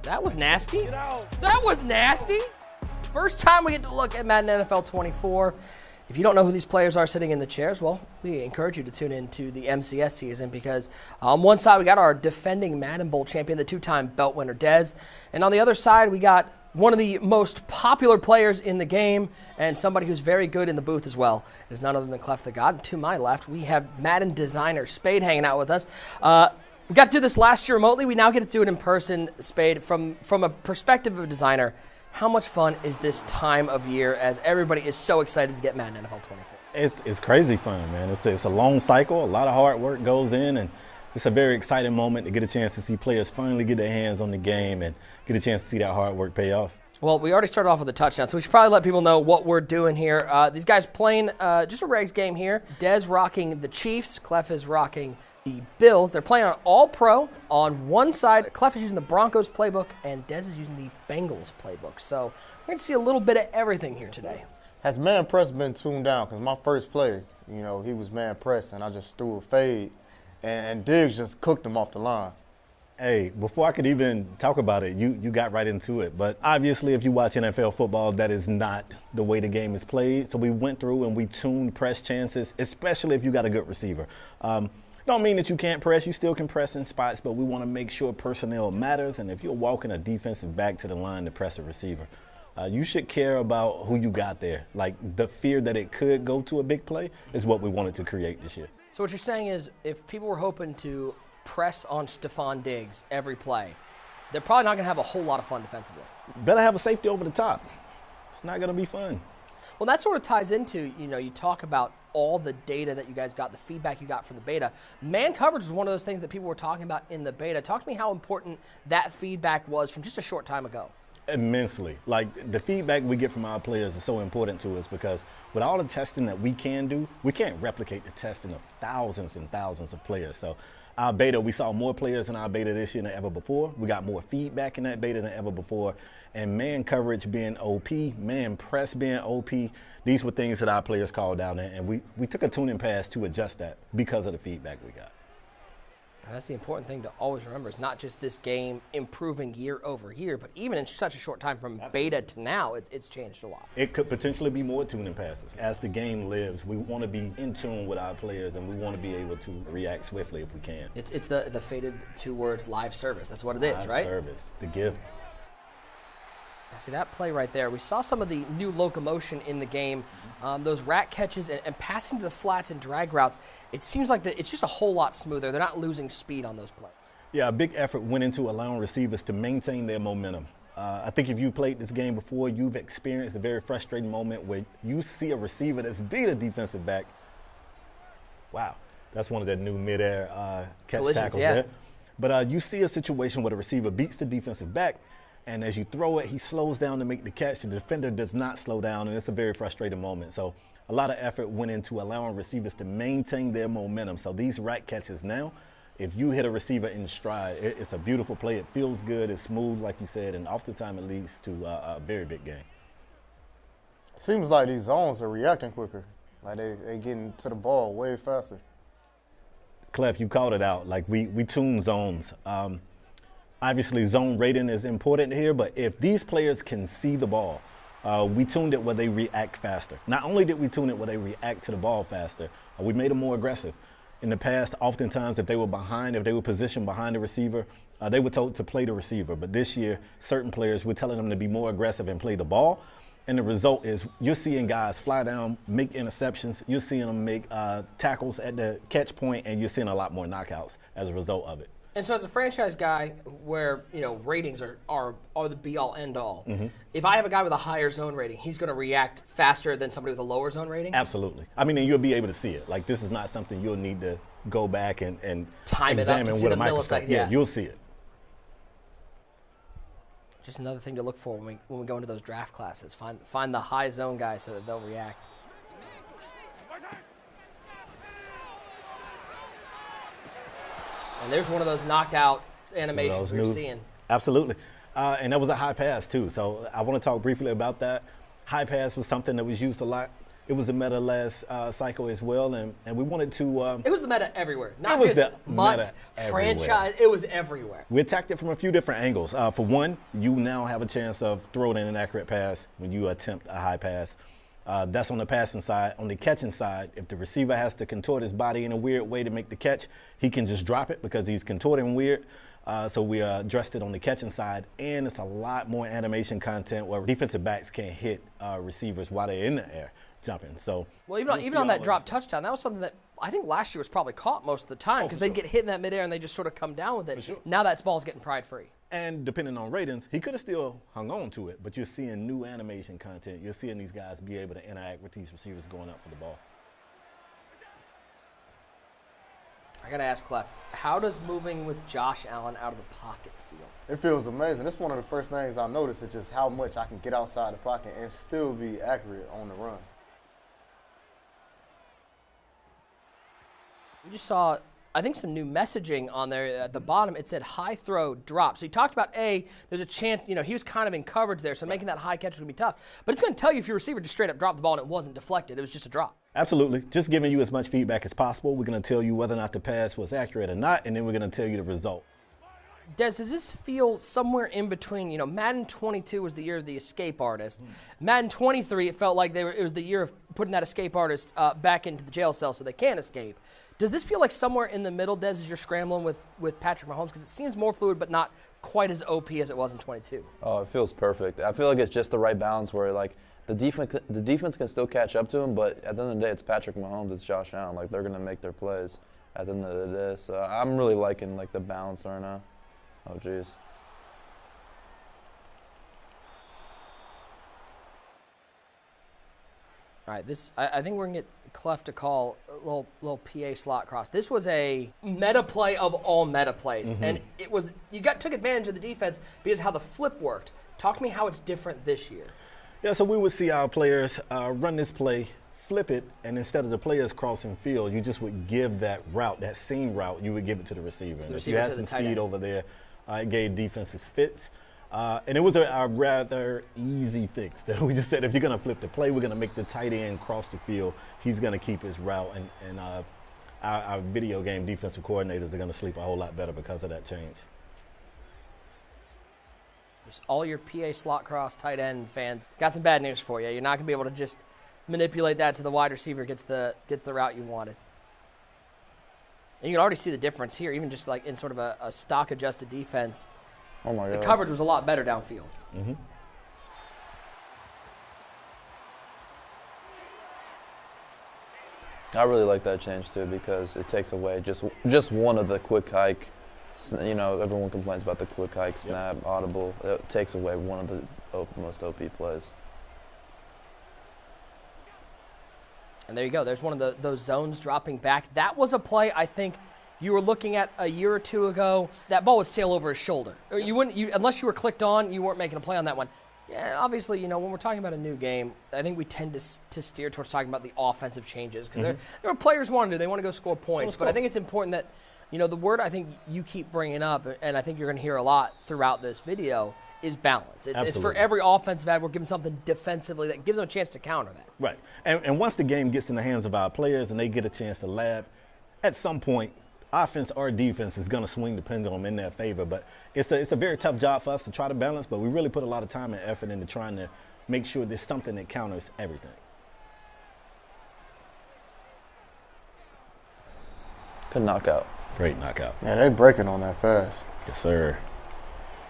That was nasty. That was nasty. First time we get to look at Madden NFL 24. If you don't know who these players are sitting in the chairs, well, we encourage you to tune in to the MCS season because on one side we got our defending Madden Bowl champion, the two-time belt winner Dez, and on the other side we got one of the most popular players in the game and somebody who's very good in the booth as well. It is none other than ClefftheGod. And to my left, we have Madden designer Spade hanging out with us. We got to do this last year remotely. We now get to do it in person, Spade. From a perspective of a designer, how much fun is this time of year as everybody is so excited to get Madden NFL 24? It's crazy fun, man. It's a long cycle. A lot of hard work goes in, and it's a very exciting moment to get a chance to see players finally get their hands on the game and get a chance to see that hard work pay off. Well, we already started off with a touchdown, so we should probably let people know what we're doing here. These guys playing just a Regs game here. Dez rocking the Chiefs. Clef is rocking the Bills. They're playing on All-Pro. On one side, Clef is using the Broncos playbook, and Dez is using the Bengals playbook. So we're going to see a little bit of everything here today. Has man press been tuned down? Because my first play, he was man press, and I just threw a fade, and Diggs just cooked him off the line. Hey, before I could even talk about it, you got right into it. But obviously, if you watch NFL football, that is not the way the game is played. So we went through and we tuned press chances, especially if you got a good receiver. Don't mean that you can't press. You still can press in spots, but we want to make sure personnel matters. And if you're walking a defensive back to the line to press a receiver, you should care about who you got there. Like the fear that it could go to a big play is what we wanted to create this year. So what you're saying is if people were hoping to press on Stephon Diggs every play, they're probably not going to have a whole lot of fun defensively. Better have a safety over the top. It's not going to be fun. Well, that sort of ties into, you talk about all the data that you guys got, the feedback you got from the beta. Man coverage is one of those things that people were talking about in the beta. Talk to me how important that feedback was from just a short time ago. Immensely. Like the feedback we get from our players is so important to us because with all the testing that we can do, we can't replicate the testing of thousands and thousands of players. So our beta, we saw more players in our beta this year than ever before. We got more feedback in that beta than ever before. And man coverage being OP, man press being OP, these were things that our players called out. And we took a tuning pass to adjust that because of the feedback we got. And that's the important thing to always remember is not just this game improving year over year, but even in such a short time from beta to now, it's changed a lot. It could potentially be more tuning passes. As the game lives, we want to be in tune with our players, and we want to be able to react swiftly if we can. It's the faded two words, live service. That's what it is, right? Live service, the gift. See that play right there. We saw some of the new locomotion in the game. Those rat catches and passing to the flats and drag routes. It seems like it's just a whole lot smoother. They're not losing speed on those plays. Yeah, a big effort went into allowing receivers to maintain their momentum. I think if you played this game before, you've experienced a very frustrating moment where you see a receiver that's beat a defensive back. Wow, that's one of the new midair catch tackles there. But you see a situation where the receiver beats the defensive back, and as you throw it, he slows down to make the catch. The defender does not slow down, and it's a very frustrating moment. So a lot of effort went into allowing receivers to maintain their momentum. So these rat catches now, if you hit a receiver in stride, it's a beautiful play. It feels good. It's smooth, like you said, and oftentimes it leads to a very big game. Seems like these zones are reacting quicker. Like they getting to the ball way faster. Clef, you called it out. Like we tune zones. Obviously, zone rating is important here, but if these players can see the ball, we tuned it where they react faster. Not only did we tune it where they react to the ball faster, we made them more aggressive. In the past, oftentimes, if they were positioned behind the receiver, they were told to play the receiver. But this year, certain players, we're telling them to be more aggressive and play the ball. And the result is you're seeing guys fly down, make interceptions. You're seeing them make tackles at the catch point, and you're seeing a lot more knockouts as a result of it. And so as a franchise guy where, ratings are the be-all, end-all, if I have a guy with a higher zone rating, he's going to react faster than somebody with a lower zone rating? Absolutely. I mean, and you'll be able to see it. Like, this is not something you'll need to go back and time it up to see the millisecond. Yeah, you'll see it. Just another thing to look for when we go into those draft classes. Find the high zone guys so that they'll react. And there's one of those knockout animations we're seeing. Absolutely. And that was a high pass, too. So I want to talk briefly about that. High pass was something that was used a lot. It was the meta last cycle as well, and we wanted to. It was the meta everywhere, not was just the MUT, meta franchise. It was everywhere. We attacked it from a few different angles. For one, you now have a chance of throwing in an accurate pass when you attempt a high pass. That's on the passing side. On the catching side, if the receiver has to contort his body in a weird way to make the catch, he can just drop it because he's contorting weird. So we addressed it on the catching side, and it's a lot more animation content where defensive backs can hit receivers while they're in the air jumping. So well, even on that drop touchdown, that was something that I think last year was probably caught most of the time because they'd get hit in that midair and they just sort of come down with it. Sure. Now that ball's getting pried free. And depending on ratings, he could have still hung on to it, but you're seeing new animation content. You're seeing these guys be able to interact with these receivers going up for the ball. I got to ask Clef, how does moving with Josh Allen out of the pocket feel? It feels amazing. It's one of the first things I noticed is just how much I can get outside the pocket and still be accurate on the run. We just saw, I think, some new messaging on there at the bottom. It said high throw drop. So you talked about, there's a chance, he was kind of in coverage there, so making that high catch was going to be tough. But it's going to tell you if your receiver just straight up dropped the ball and it wasn't deflected. It was just a drop. Absolutely. Just giving you as much feedback as possible. We're going to tell you whether or not the pass was accurate or not, and then we're going to tell you the result. Des, does this feel somewhere in between? Madden 22 was the year of the escape artist. Madden 23, it felt like it was the year of putting that escape artist back into the jail cell so they can't escape. Does this feel like somewhere in the middle, Des, as you're scrambling with Patrick Mahomes? Because it seems more fluid, but not quite as OP as it was in 22. Oh, it feels perfect. I feel like it's just the right balance where, like, the defense can still catch up to him, but at the end of the day, it's Patrick Mahomes, it's Josh Allen. Like, they're going to make their plays at the end of the day. So I'm really liking, like, the balance right now. Oh, jeez. All right, I think we're going to get Clef to call a little PA slot cross. This was a meta play of all meta plays, and it was took advantage of the defense because of how the flip worked. Talk to me how it's different this year. Yeah, so we would see our players run this play, flip it, and instead of the players crossing field, you just would give that route, that seam route, you would give it to the receiver. And if you had some speed over there, it gave defenses fits. And it was a rather easy fix. We just said if you're going to flip the play, we're going to make the tight end cross the field. He's going to keep his route, and our video game defensive coordinators are going to sleep a whole lot better because of that change. Just all your PA slot cross tight end fans, got some bad news for you. You're not going to be able to just manipulate that to the wide receiver gets the route you wanted. And you can already see the difference here, even just like in sort of a stock adjusted defense. Oh my God. The coverage was a lot better downfield. I really like that change too because it takes away just one of the quick hike. Everyone complains about the quick hike, snap, audible. It takes away one of the most OP plays. And there you go. There's one of those zones dropping back. That was a play I think you were looking at a year or two ago. That ball would sail over his shoulder. Or unless you were clicked on, you weren't making a play on that one. Yeah, obviously, when we're talking about a new game, I think we tend to steer towards talking about the offensive changes because there are players want to do. They want to go score points. But I think it's important that, the word I think you keep bringing up, and I think you're going to hear a lot throughout this video, is balance. It's for every offensive ad, we're giving something defensively that gives them a chance to counter that. Right. And once the game gets in the hands of our players and they get a chance to lab, at some point, offense or defense is going to swing the pendulum in their favor. But it's a very tough job for us to try to balance, but we really put a lot of time and effort into trying to make sure there's something that counters everything. Good knockout. Great knockout. Yeah, they breaking on that pass. Yes, sir.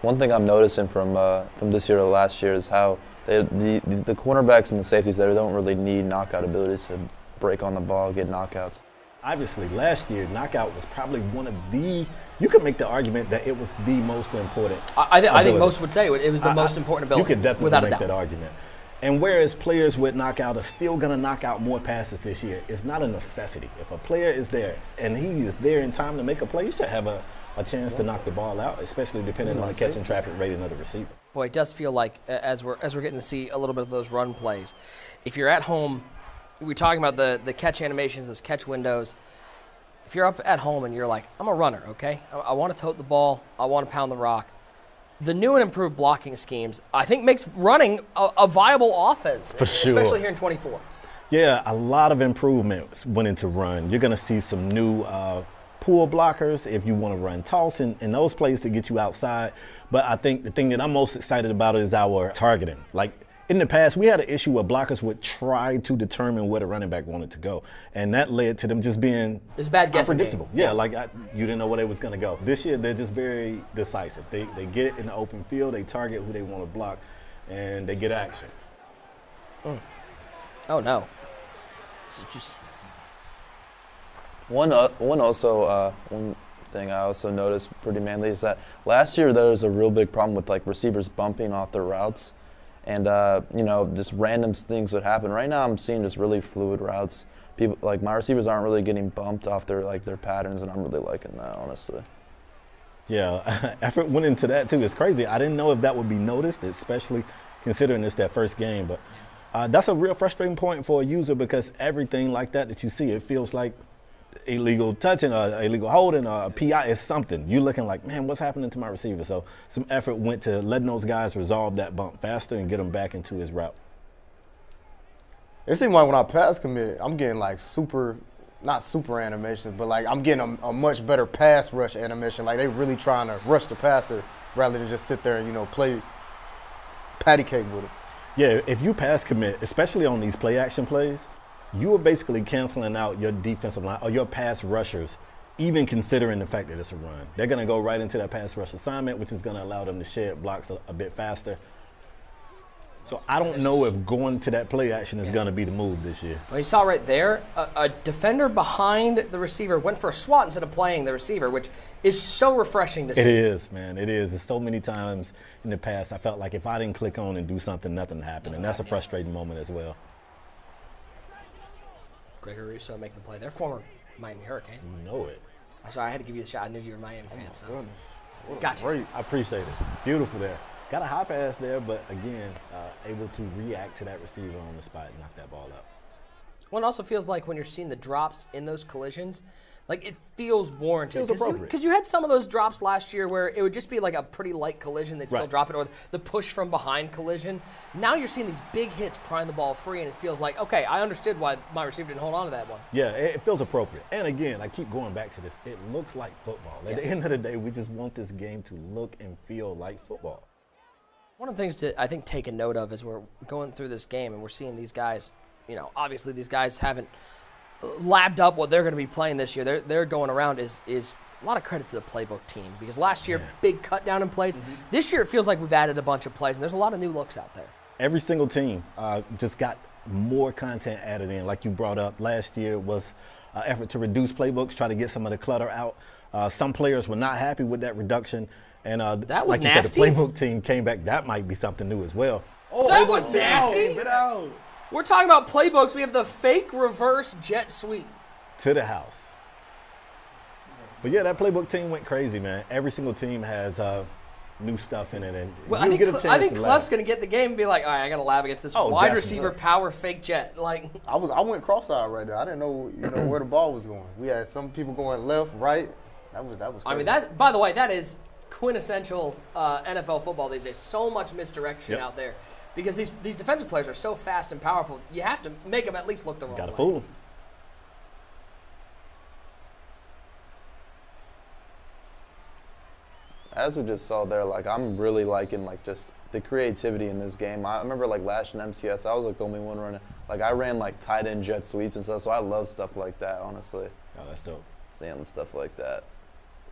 One thing I'm noticing from this year to last year is how the cornerbacks and the safeties there don't really need knockout abilities to break on the ball, get knockouts. Obviously, last year, knockout was probably one of the, you could make the argument that it was the most important. I think most would say it was the most important ability. You could definitely without make a doubt. that argument. And whereas players with knockout are still going to knock out more passes this year, it's not a necessity. If a player is there and he is there in time to make a play, you should have a chance to knock the ball out, especially depending on the catch and traffic rating of the receiver. Boy, it does feel like, as we're getting to see a little bit of those run plays, if you're at home, we're talking about the catch animations, those catch windows. If you're up at home and you're like, I'm a runner, okay? I want to tote the ball. I want to pound the rock. The new and improved blocking schemes, I think, makes running a viable offense, For sure. especially here in 24. Yeah, a lot of improvements went into run. You're going to see some new pull blockers if you want to run toss and those plays to get you outside. But I think the thing that I'm most excited about is our targeting. Like in the past, we had an issue where blockers would try to determine where the running back wanted to go. And that led to them just being unpredictable. Yeah, like you didn't know where they was going to go. This year, they're just very decisive. They get it in the open field, they target who they want to block, and they get action. Oh, no. So just One thing I also noticed pretty mainly is that last year there was a real big problem with like receivers bumping off their routes, and just random things would happen. Right now I'm seeing just really fluid routes. People like my receivers aren't really getting bumped off their patterns, and I'm really liking that, honestly. Yeah, effort went into that too. It's crazy. I didn't know if that would be noticed, especially considering it's that first game. But that's a real frustrating point for a user because everything like that you see, it feels like illegal touching or illegal holding or a PI is something. You're looking like, man, what's happening to my receiver? So some effort went to letting those guys resolve that bump faster and get him back into his route. It seems like when I pass commit, I'm getting like not super animations, but like I'm getting a much better pass rush animation. Like they really trying to rush the passer rather than just sit there and, play patty cake with it. Yeah, if you pass commit, especially on these play action plays, you are basically canceling out your defensive line or your pass rushers, even considering the fact that it's a run. They're going to go right into that pass rush assignment, which is going to allow them to shed blocks a bit faster. So I don't know if going to that play action is going to be the move this year. Well, you saw right there, a defender behind the receiver went for a swat instead of playing the receiver, which is so refreshing to see. It is, man. It is. It's so many times in the past I felt like if I didn't click on and do something, nothing happened. And that's a frustrating moment as well. Gregory Russo making the play. They're former Miami Hurricane. You know it. I'm sorry, I had to give you the shot. I knew you were a Miami fan. So. Goodness. Gotcha. Great. I appreciate it. Beautiful there. Got a high pass there, but again, able to react to that receiver on the spot and knock that ball out. Well, it also feels like when you're seeing the drops in those collisions, like it feels warranted. Feels appropriate. Because you had some of those drops last year where it would just be like a pretty light collision, they'd still drop it, or the push from behind collision. Now you're seeing these big hits prying the ball free, and it feels like, okay, I understood why my receiver didn't hold on to that one. Yeah, it feels appropriate. And again, I keep going back to this. It looks like football. At the end of the day, we just want this game to look and feel like football. One of the things to, I think, take a note of is we're going through this game and we're seeing these guys, obviously these guys haven't labbed up what they're going to be playing this year. They're going around is a lot of credit to the playbook team because last year, big cut down in plays. Mm-hmm. This year, it feels like we've added a bunch of plays, and there's a lot of new looks out there. Every single team just got more content added in. Like you brought up, last year was an effort to reduce playbooks, try to get some of the clutter out. Some players were not happy with that reduction. And that was like nasty. You said, the playbook team came back. That might be something new as well. Oh, that was nasty. We're talking about playbooks. We have the fake reverse jet sweep. To the house. But yeah, that playbook team went crazy, man. Every single team has new stuff in it. And well, I think Cleff's going to get the game and be like, all right, I got to lab against this wide receiver power fake jet. Like I went cross-eyed right there. I didn't know where the ball was going. We had some people going left, right. That was crazy. I mean, by the way, that is quintessential NFL football these days. So much misdirection out there because these defensive players are so fast and powerful. You have to make them at least look the wrong way. Got to fool them. As we just saw there, like I'm really liking like just the creativity in this game. I remember like last in MCS, I was like the only one running. Like I ran like tight end jet sweeps and stuff, so I love stuff like that, honestly. Oh, that's dope. Seeing stuff like that.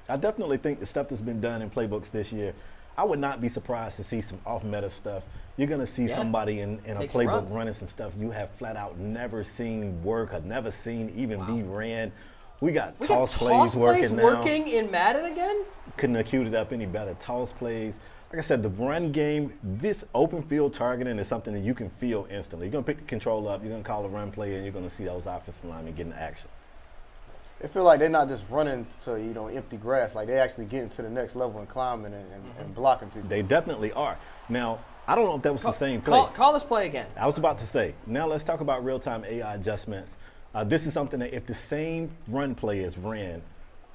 I definitely think the stuff that's been done in playbooks this year, I would not be surprised to see some off-meta stuff. You're going to see somebody in a playbook running some stuff you have flat out never seen work or never seen even be ran. We got toss plays working now. Working in Madden again? Couldn't have queued it up any better. Toss plays. Like I said, the run game, this open field targeting is something that you can feel instantly. You're going to pick the control up, you're going to call a run play, and you're going to see those offensive linemen getting action. It feel like they're not just running to empty grass. Like they actually getting to the next level and climbing and blocking people. They definitely are. Now, I don't know if that was the same play. Call this play again. I was about to say. Now let's talk about real-time AI adjustments. This is something that if the same run play is ran,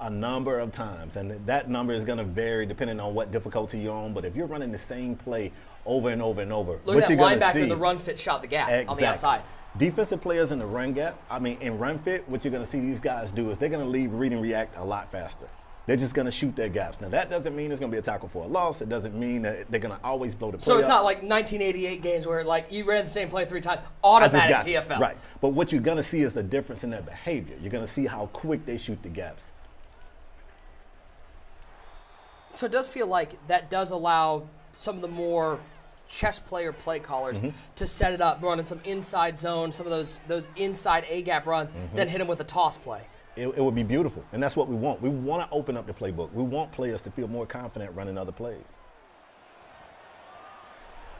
a number of times, and that number is going to vary depending on what difficulty you're on. But if you're running the same play over and over and over, look what at that you're going to linebacker see, in the run fit shot the gap on the outside. Defensive players in the run gap, in run fit, what you're going to see these guys do is they're going to leave read and react a lot faster. They're just going to shoot their gaps. Now, that doesn't mean it's going to be a tackle for a loss. It doesn't mean that they're going to always blow the play So it's up. not like 1988 games where, like, you ran the same play 3 times, automatic TFL. Right. But what you're going to see is a difference in their behavior. You're going to see how quick they shoot the gaps. So it does feel like that does allow some of the more chess player play callers to set it up, running some inside zone, some of those inside A-gap runs, then hit them with a toss play. It would be beautiful, and that's what we want. We want to open up the playbook. We want players to feel more confident running other plays.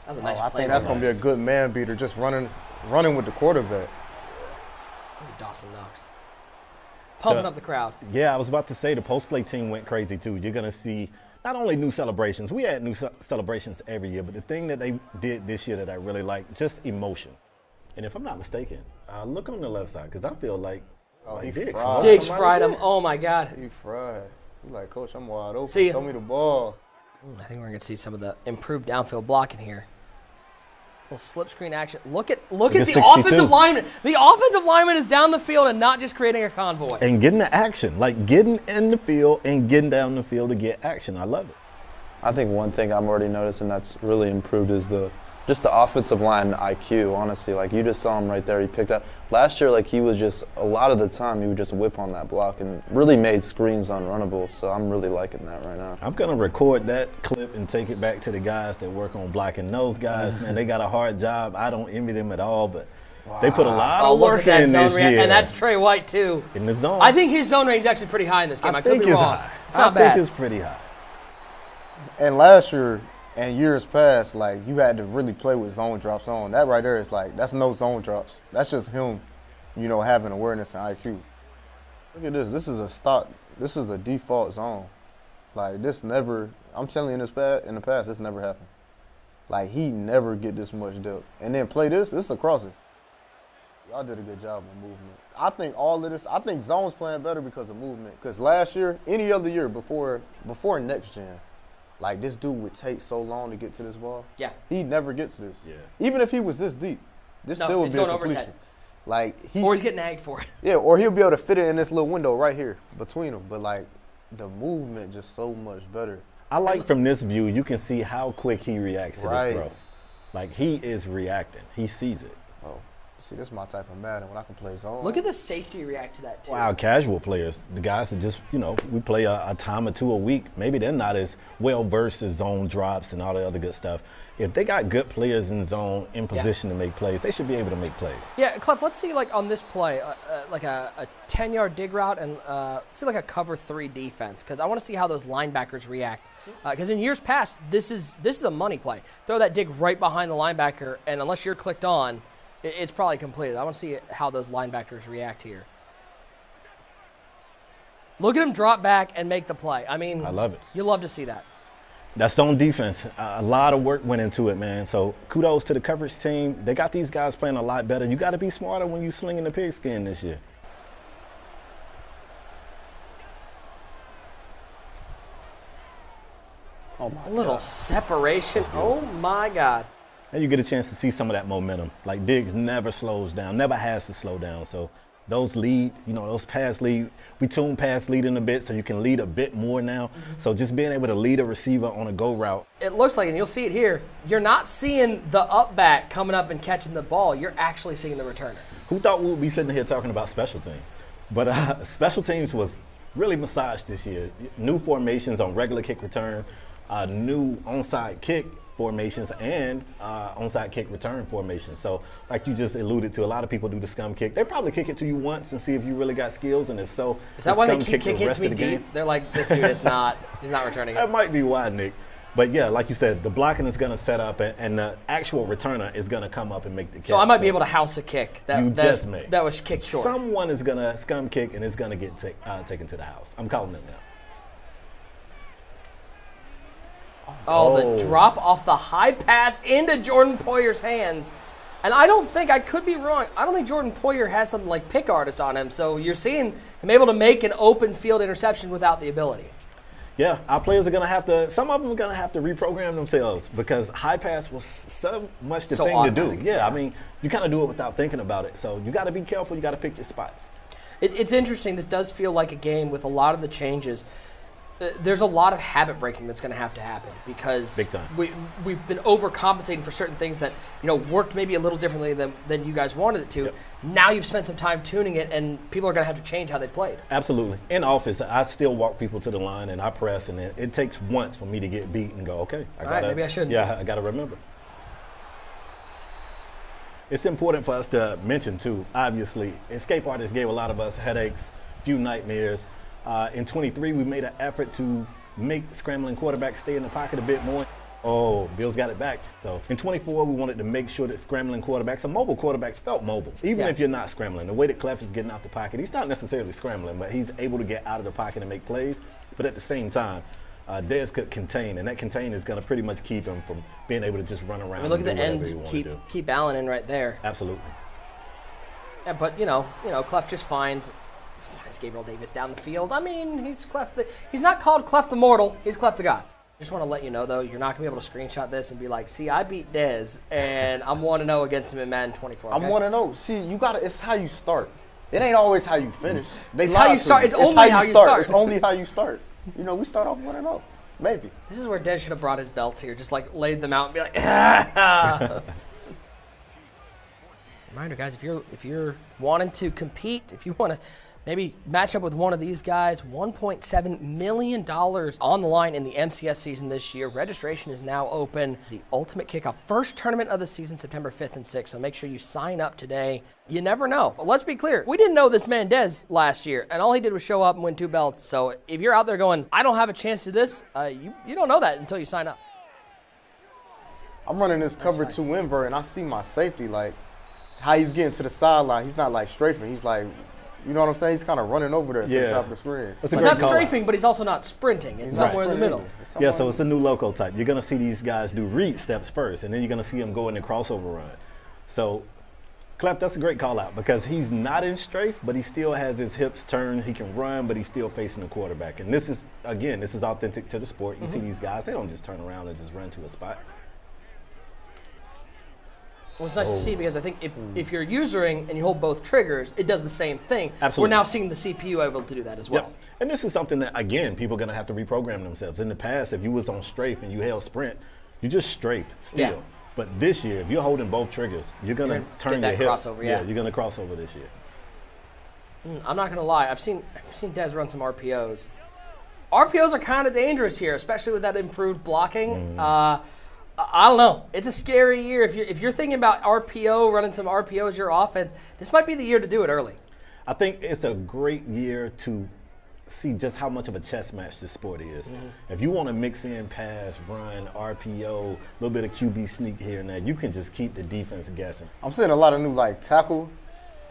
That was a nice I play. think that's going to be a good man beater, just running with the quarterback. Look at Dawson Knox. Pumping up the crowd. Yeah, I was about to say the post-play team went crazy, too. You're going to see not only new celebrations. We had new celebrations every year, but the thing that they did this year that I really liked, just emotion. And if I'm not mistaken, look on the left side, because I feel like Diggs fried him. Oh, my God. He fried. He like, Coach, I'm wide open. See, throw me the ball. I think we're going to see some of the improved downfield blocking here. Little slip screen action. Look at the 62. offensive lineman. The offensive lineman is down the field and not just creating a convoy. And getting the action, like getting in the field and getting down the field to get action. I love it. I think one thing I'm already noticing that's really improved is just the offensive line IQ, honestly. Like, you just saw him right there. He picked up. Last year, like, he was just, a lot of the time, he would just whiff on that block and really made screens unrunnable. So I'm really liking that right now. I'm going to record that clip and take it back to the guys that work on blocking. Those guys, man, they got a hard job. I don't envy them at all, but they put a lot of work in this year. And that's Trey White, too. In the zone. I think his zone range is actually pretty high in this game. I could be wrong. It's not bad. I think it's pretty high. And last year and years past, like, you had to really play with zone drops on. That right there is like, that's no zone drops. That's just him, having awareness and IQ. Look at this. This is a stock. This is a default zone. Like, this never, I'm telling you, in the past, this never happened. Like, he never get this much depth. And then play this is a crosser. Y'all did a good job with movement. I think all of this, I think zone's playing better because of movement. Because last year, any other year before next gen, like, this dude would take so long to get to this ball. Yeah. He'd never get to this. Yeah. Even if he was this deep, still would be a completion. Like, or he's getting nagged for it. Yeah, or he'll be able to fit it in this little window right here between them. But, like, the movement just so much better. I like from this view, you can see how quick he reacts to this throw. Like, he is reacting. He sees it. Oh, see, this is my type of Madden when I can play zone. Look at the safety react to that, too. Wow, casual players, the guys that just, we play a time or two a week. Maybe they're not as well versed as zone drops and all the other good stuff. If they got good players in zone in position to make plays, they should be able to make plays. Yeah, Clef, let's see, like, on this play, like a 10-yard dig route and let's see, like, a cover 3 defense, because I want to see how those linebackers react. Because in years past, this is a money play. Throw that dig right behind the linebacker, and unless you're clicked on, it's probably completed. I want to see how those linebackers react here. Look at him drop back and make the play. I mean, I love it. You love to see that. That's on defense. A lot of work went into it, man. So kudos to the coverage team. They got these guys playing a lot better. You got to be smarter when you slinging the pigskin this year. Oh my A little separation. Oh, my God. And you get a chance to see some of that momentum. Like, Diggs never slows down, never has to slow down. So those lead, those pass lead, we tune pass leading a bit so you can lead a bit more now. So just being able to lead a receiver on a go route. It looks like, and you'll see it here, you're not seeing the up back coming up and catching the ball. You're actually seeing the returner. Who thought we would be sitting here talking about special teams? But special teams was really massaged this year. New formations on regular kick return, new onside kick formations, and onside kick return formations. So, like you just alluded to, a lot of people do the scum kick. They probably kick it to you once and see if you really got skills, and if so, is that why they keep kicking it to me deep? They're like, this dude is not, he's not returning it. That might be why, Nick. But yeah, like you said, the blocking is going to set up, and the actual returner is going to come up and make the catch. So I might be able to house a kick that was kicked short. Someone is going to scum kick, and it's going to get taken to the house. I'm calling it now. Oh, the drop off the high pass into Jordan Poyer's hands. And I don't think, I could be wrong, I don't think Jordan Poyer has something like pick artist on him. So you're seeing him able to make an open field interception without the ability. Yeah, our players are going to have to, some of them are going to have to reprogram themselves because high pass was so much the thing to do. Yeah, I mean, you kind of do it without thinking about it. So you got to be careful. You got to pick your spots. It's interesting. This does feel like a game with a lot of the changes. There's a lot of habit breaking that's going to have to happen because Big time. We've been overcompensating for certain things that worked maybe a little differently than you guys wanted it to. Yep. Now you've spent some time tuning it, and people are going to have to change how they played. Absolutely. In office, I still walk people to the line and I press, and it takes once for me to get beat and go, okay, Maybe I shouldn't. Yeah, I got to remember. It's important for us to mention too. Obviously, escape artists gave a lot of us headaches, few nightmares. In 23, we made an effort to make scrambling quarterbacks stay in the pocket a bit more. Oh, Bills got it back. So in 24, we wanted to make sure that scrambling quarterbacks and mobile quarterbacks felt mobile, even if you're not scrambling. The way that Clef is getting out the pocket, he's not necessarily scrambling, but he's able to get out of the pocket and make plays. But at the same time, Dez could contain, and that contain is going to pretty much keep him from being able to just run around. I mean, look at and the do whatever he end, keep Allen in right there. Absolutely. Yeah, but Clef just finds Gabriel Davis down the field. I mean, he's not called Clef the Mortal. He's Clef the God. Just want to let you know, though, you're not going to be able to screenshot this and be like, see, I beat Dez, and I'm 1-0 against him in Madden 24. Okay? I'm 1-0. See, it's how you start. It ain't always how you finish. It's how you start. It's only how you start. It's only how you start. We start off 1-0. Maybe. This is where Dez should have brought his belts here, just like laid them out and be like, Reminder, guys, if you're wanting to compete, if you want to maybe match up with one of these guys, $1.7 million on the line in the MCS season this year. Registration is now open. The Ultimate Kickoff, first tournament of the season, September 5th and 6th. So make sure you sign up today. You never know. But let's be clear. We didn't know this man Dez last year, and all he did was show up and win 2 belts. So if you're out there going, I don't have a chance to this, you don't know that until you sign up. I'm running this cover 2 invert, and I see my safety, like, how he's getting to the sideline. He's not, like, strafing. He's, like, you know what I'm saying? He's kind of running over there to the top of the screen. He's not strafing, but he's also not sprinting. It's somewhere in the middle. Yeah, so it's a new loco type. You're going to see these guys do read steps first, and then you're going to see them go in the crossover run. So, Clef, that's a great call out because he's not in strafe, but he still has his hips turned. He can run, but he's still facing the quarterback. And this is, again, this is authentic to the sport. You see these guys, they don't just turn around and just run to a spot. Well, it's nice to see because I think if you're usering and you hold both triggers, it does the same thing. Absolutely. We're now seeing the CPU able to do that as well. Yep. And this is something that, again, people are going to have to reprogram themselves. In the past, if you was on strafe and you held sprint, you just strafed still. Yeah. But this year, if you're holding both triggers, you're going to turn your hip. Crossover, yeah. You're going to cross over this year. I'm not going to lie. I've seen Dez run some RPOs. RPOs are kind of dangerous here, especially with that improved blocking. I don't know. It's a scary year. If you're thinking about RPO, running some RPO as your offense, this might be the year to do it early. I think it's a great year to see just how much of a chess match this sport is. If you want to mix in pass, run, RPO, a little bit of QB sneak here and there, you can just keep the defense guessing. I'm seeing a lot of new tackle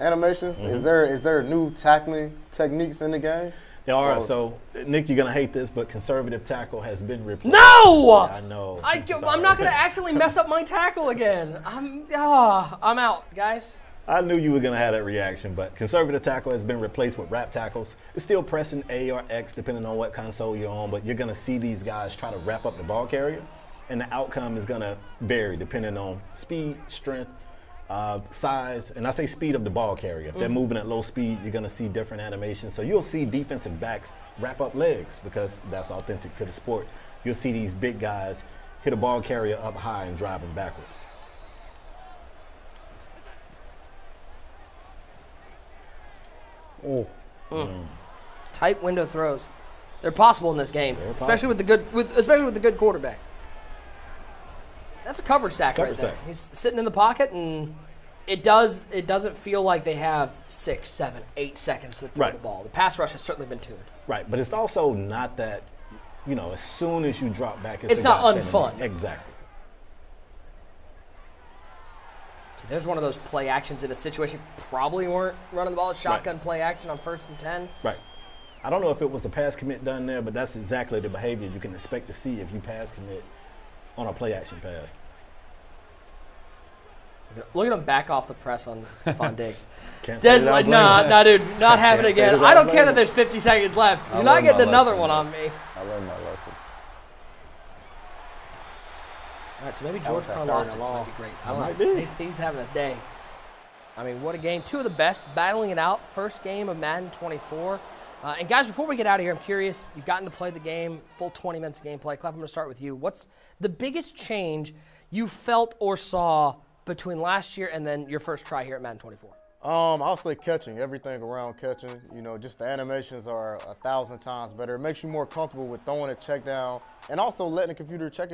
animations. Is there new tackling techniques in the game? There are. So, Nick, you're going to hate this, but conservative tackle has been replaced. No! I know. I'm not going to accidentally mess up my tackle again. I'm out, guys. I knew you were going to have that reaction, but conservative tackle has been replaced with wrap tackles. It's still pressing A or X depending on what console you're on, but you're going to see these guys try to wrap up the ball carrier, and the outcome is going to vary depending on speed, strength, size, and I say speed of the ball carrier. If they're moving at low speed, you're going to see different animations. So you'll see defensive backs wrap up legs because that's authentic to the sport. You'll see these big guys hit a ball carrier up high and drive them backwards. Tight window throws. They're possible in this game, especially with the good quarterbacks. That's a coverage sack right there. He's sitting in the pocket, and it doesn't feel like they have 6, 7, 8 seconds to throw the ball. The pass rush has certainly been tuned. Right, but it's also not that, as soon as you drop back, it's not unfun. Exactly. So there's one of those play actions in a situation probably weren't running the ball. Shotgun play action on 1st and 10. Right. I don't know if it was a pass commit done there, but that's exactly the behavior you can expect to see if you pass commit on a play action pass. Look at him back off the press on Stephon Diggs. Can't Des say that like, I nah, dude, not having it Can't say again. that I don't I care blame that there's 50 seconds left. You're I not learned getting my another lesson, one man. on me. I learned my lesson. All right, so maybe That George was that third Karlaftis and might long. be great. I It don't might know. be. He's having a day. I mean, what a game. Two of the best battling it out. First game of Madden 24. And guys, before we get out of here, I'm curious. You've gotten to play the game, full 20 minutes of gameplay. Cleff, I'm going to start with you. What's the biggest change you felt or saw between last year and then your first try here at Madden 24? I'll say catching, everything around catching. You know, just the animations are 1,000 times better. It makes you more comfortable with throwing a check down and also letting the computer catch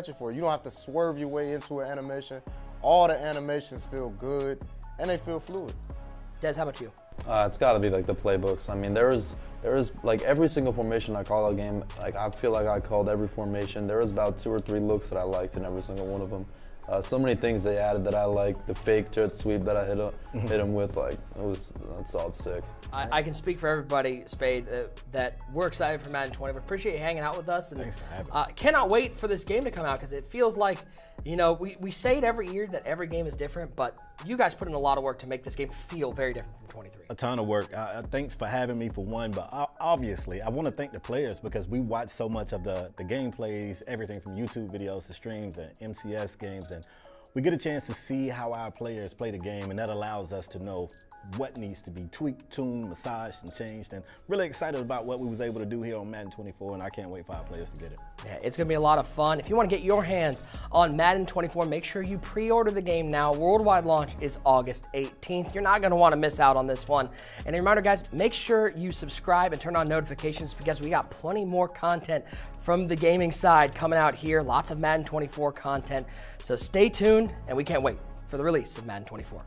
it for you. You don't have to swerve your way into an animation. All the animations feel good and they feel fluid. Des, how about you? It's got to be like the playbooks. I mean, there is like every single formation I call a game. Like I feel like I called every formation. There was about 2 or 3 looks that I liked in every single one of them. So many things they added that I liked. The fake jet sweep that I hit him with, like that's all sick. I can speak for everybody, Spade, that we're excited for Madden 20. We appreciate you hanging out with us. And, Thanks for having me. cannot wait for this game to come out because it feels like, you know, we say it every year that every game is different, but you guys put in a lot of work to make this game feel very different from 23. A ton of work. Thanks for having me for one, but obviously I want to thank the players because we watch so much of the gameplays, everything from YouTube videos to streams and MCS games, and we get a chance to see how our players play the game, and that allows us to know what needs to be tweaked, tuned, massaged, and changed. And really excited about what we was able to do here on Madden 24, and I can't wait for our players to get it. Yeah, it's going to be a lot of fun. If you want to get your hands on Madden 24, make sure you pre-order the game now. Worldwide launch is August 18th. You're not going to want to miss out on this one. And a reminder, guys, make sure you subscribe and turn on notifications because we got plenty more content from the gaming side coming out here. Lots of Madden 24 content. So stay tuned, and we can't wait for the release of Madden 24.